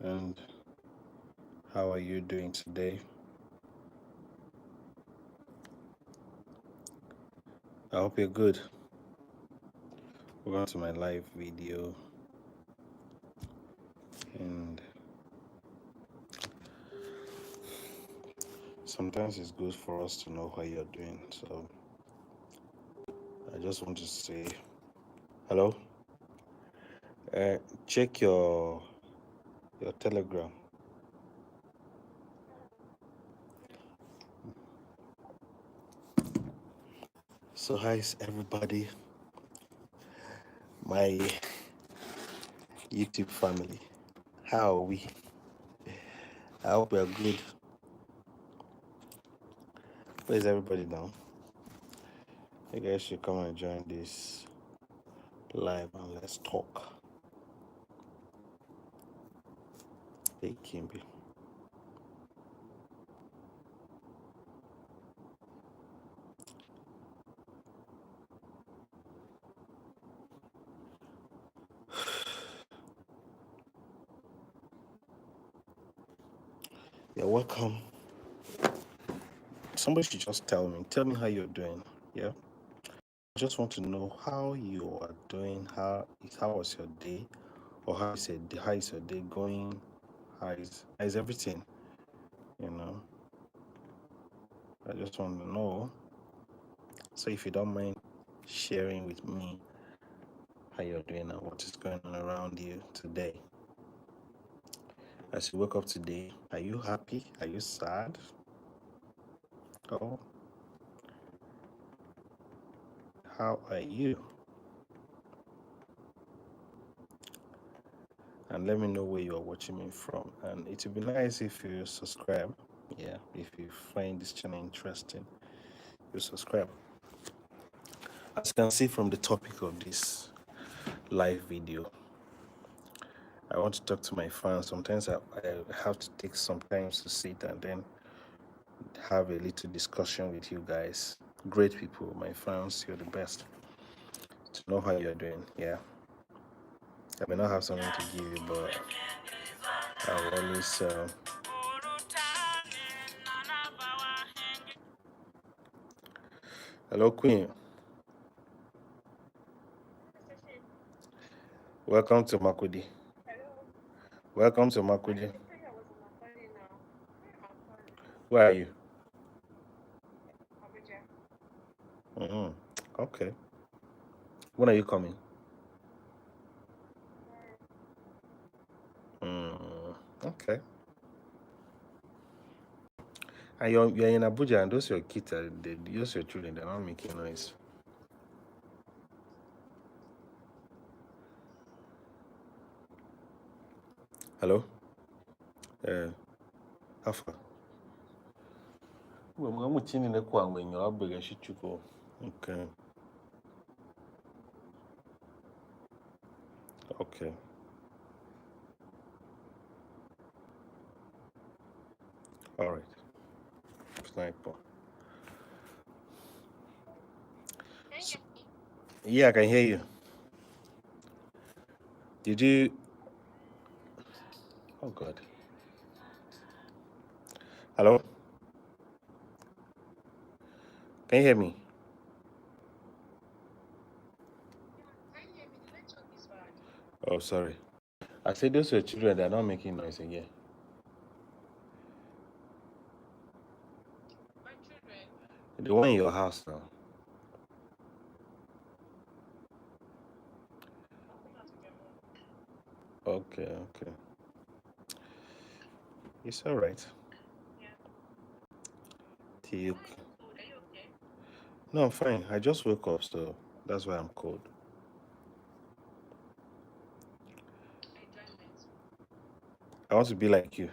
and how are you doing today? I hope you're good. Welcome to my live video, and sometimes it's good for us to know how you're doing. So I just want to say hello. Uh, Check your Telegram. So hi everybody, my YouTube family. How are we? I hope we're good. Where's everybody now? You guys should come and join this live and let's talk. Hey Kimby. You're welcome. Somebody should just tell me how you're doing. Yeah. I just want to know how you are doing. How was your day? Or how is your day going? How is everything? You know, I just want to know. So if you don't mind sharing with me how you're doing and what is going on around you today. As you wake up today, are you happy? Are you sad? Oh, how are you? And let me know where you are watching me from. And it would be nice if you subscribe. Yeah, if you find this channel interesting, you subscribe. As you can see from the topic of this live video, I want to talk to my fans. Sometimes I have to take some time to sit and then have a little discussion with you guys. Great people, my fans, you're the best. To know how you're doing, yeah. I may not have something to give you, but I will always. Hello, Queen. Welcome to Makudi. Welcome to Makudi. Where are you? Mm-hmm. Okay. When are you coming? Okay. And you're in Abuja, and those your kids, those your children, they're not making noise. Hello? How far? Okay. Okay. All right. Sniper. Yeah, I can hear you. Did you? Oh God. Hello? Can you hear me? Oh, sorry. I said those are children. They're not making noise again. The one in your house now. Okay. Okay. It's all right. Till you... No, I'm fine. I just woke up, so that's why I'm cold. I want to be like you.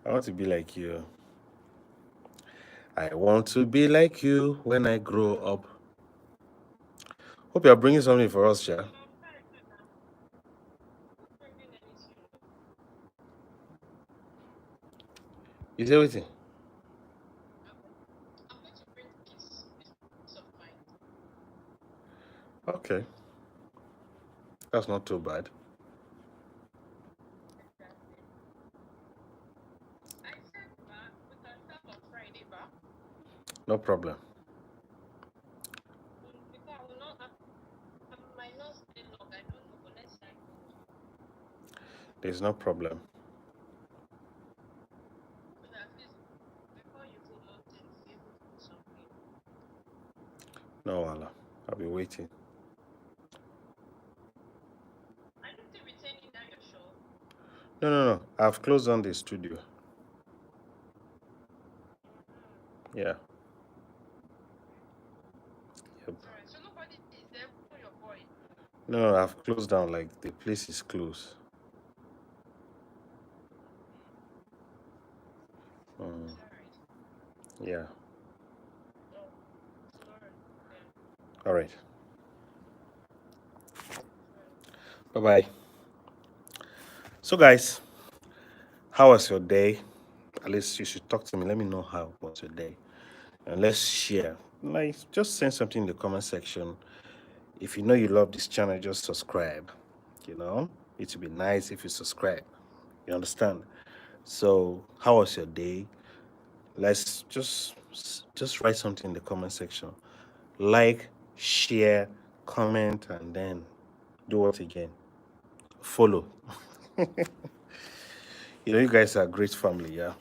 I want to be like you. I want to be like you when I grow up. Hope you're bringing something for us, Sha. Is everything? Okay. That's not too bad. No problem. There's no problem. No, Allah. I'll be waiting. No. I've closed on the studio. Yeah. Yep. No, I've closed down. Like the place is closed. Yeah. All right. Bye bye. So, guys, how was your day? At least you should talk to me. Let me know how was your day, and let's share. Like, just send something in the comment section. If you know you love this channel, just subscribe. You know, it would be nice if you subscribe. You understand? So, how was your day? Let's just write something in the comment section. Like, share, comment, and then do what again? Follow. You know, you guys are a great family, yeah.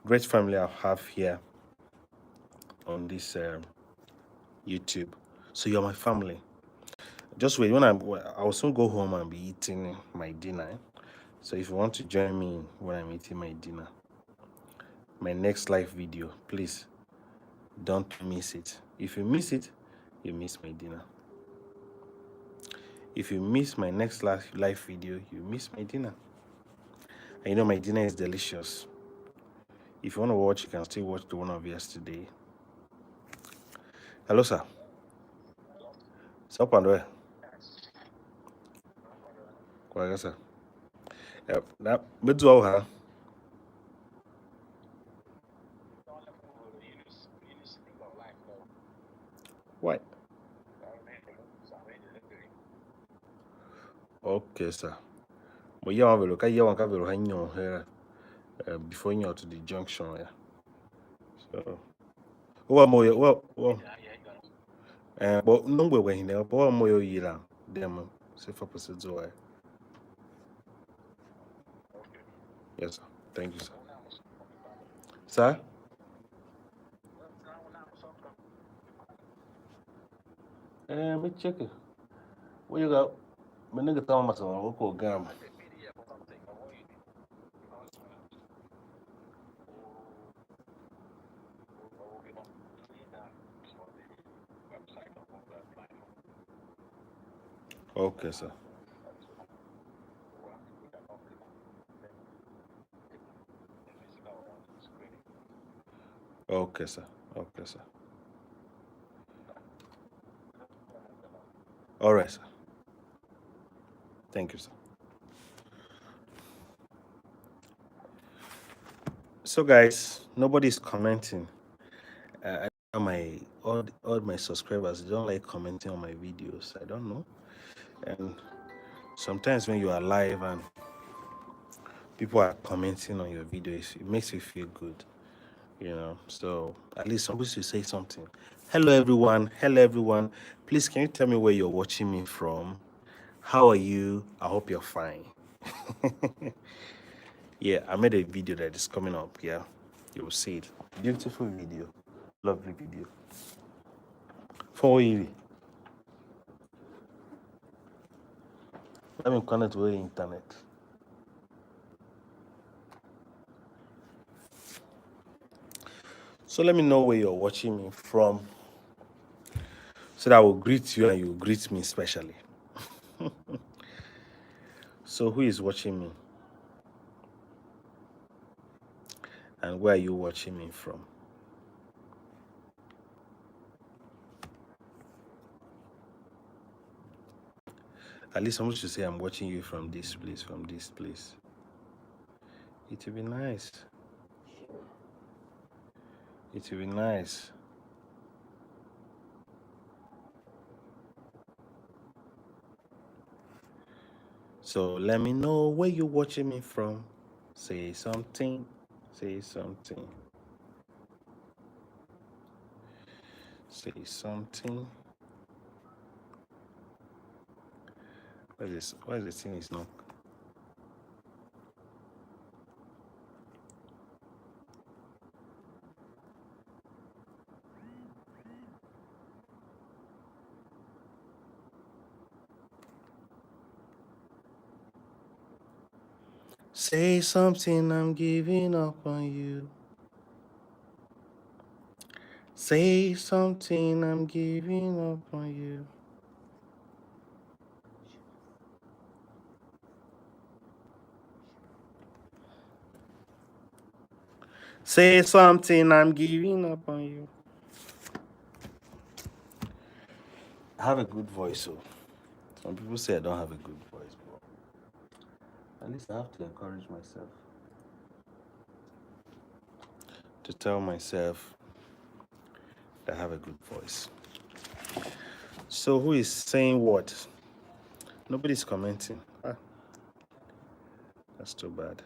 Great family I have here on this YouTube. So you're my family. Just wait. I will soon go home and be eating my dinner. So if you want to join me when I'm eating my dinner, my next live video, please don't miss it. If you miss it, you miss my dinner. If you miss my next live video, you miss my dinner. And you know my dinner is delicious. If you want to watch, you can still watch the one of yesterday. Hello, sir. Stop and where? Kwaga, sir. Yep. That but all huh? Why? Okay, sir. But yeah, I will look. I want to have a here before you to the junction. Yeah. So. What more? What? But no way when you what more you year them say for percent why. Yes, sir. Thank you, sir. Sir? Me check it. What you got? My nigga tell me something. What call gam? Okay, sir. Okay, sir. Okay, sir. All right, sir. Thank you, sir. So, guys, nobody's commenting. I all my subscribers don't like commenting on my videos. I don't know. And sometimes when you are live and people are commenting on your videos, it makes you feel good. You know, so at least somebody should say something. Hello, everyone. Hello, everyone. Please, can you tell me where you're watching me from? How are you? I hope you're fine. Yeah, I made a video that is coming up. Yeah, you will see it. Beautiful video, lovely video. For you, let me connect with the internet. So let me know where you're watching me from, so that I will greet you and you will greet me especially. So who is watching me, and where are you watching me from? At least someone should say I'm watching you from this place, from this place. It will be nice. It will be nice. So let me know where you're watching me from. Say something. Say something. Say something. Why is this? Why is the thing is not? Say something, I'm giving up on you. Say something, I'm giving up on you. Say something, I'm giving up on you. I have a good voice, so some people say I don't have a good voice, but at least I have to encourage myself to tell myself that I have a good voice. So who is saying what? Nobody's commenting. That's too bad.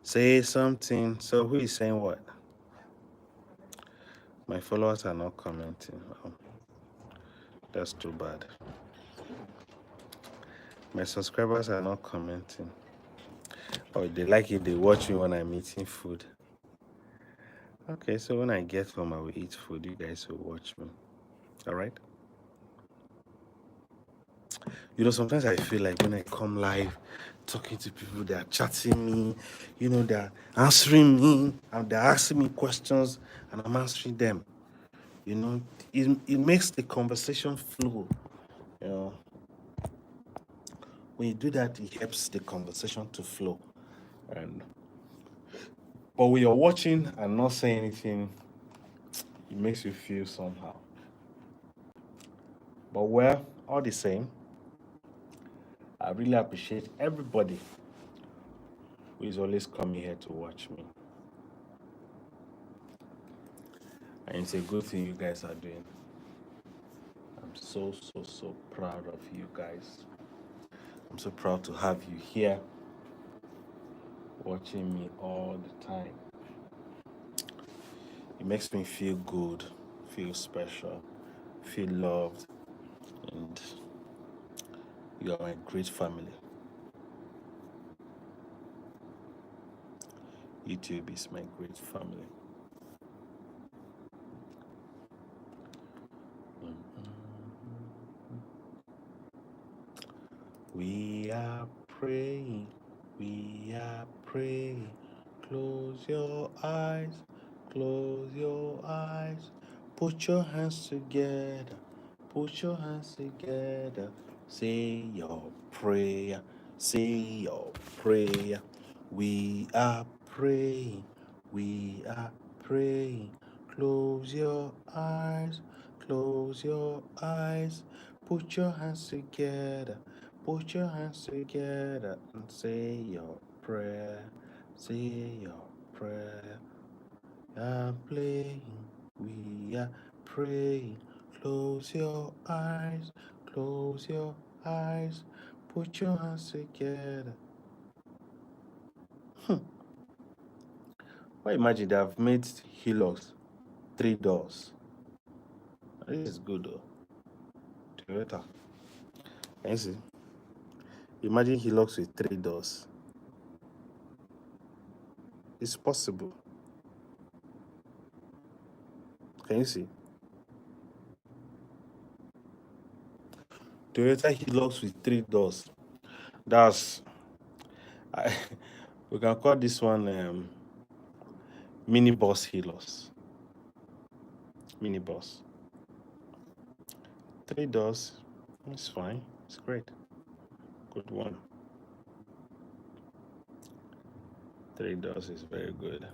Say something. So who is saying what? My followers are not commenting. Oh, that's too bad. My subscribers are not commenting. Oh, they like it. They watch me when I'm eating food. Okay, so when I get home, I will eat food. You guys will watch me. All right? You know, sometimes I feel like when I come live, talking to people, they are chatting me, you know, they're answering me, and they're asking me questions, and I'm answering them. You know, it makes the conversation flow. You know, when you do that, it helps the conversation to flow. And but when you're watching and not saying anything, it makes you feel somehow. But well, all the same, I really appreciate everybody who is always coming here to watch me. And it's a good thing you guys are doing. I'm so proud of you guys. I'm so proud to have you here watching me all the time. It makes me feel good, feel special, feel loved, and you are my great family. YouTube is my great family. We are praying, we are praying. Close your eyes, close your eyes. Put your hands together, put your hands together. Say your prayer, say your prayer. We are praying, we are praying. Close your eyes, close your eyes. Put your hands together, put your hands together and say your prayer, say your prayer. I'm playing, we are praying. Close your eyes, close your eyes. Put your hands together. Well, imagine they have made Hilux 3 doors. This is good though. Toyota. Can you see? Imagine Hilux with 3 doors. It's possible. Can you see? Toyota Hilux with 3 doors. That's I, we can call this one mini bus Hilux. Mini bus. 3 doors. It's fine. It's great. Good one. 3 doors is very good.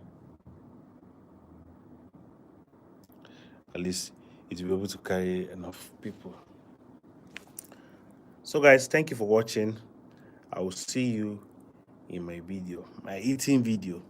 At least it will be able to carry enough people. So guys, thank you for watching. I will see you in my video, my eating video.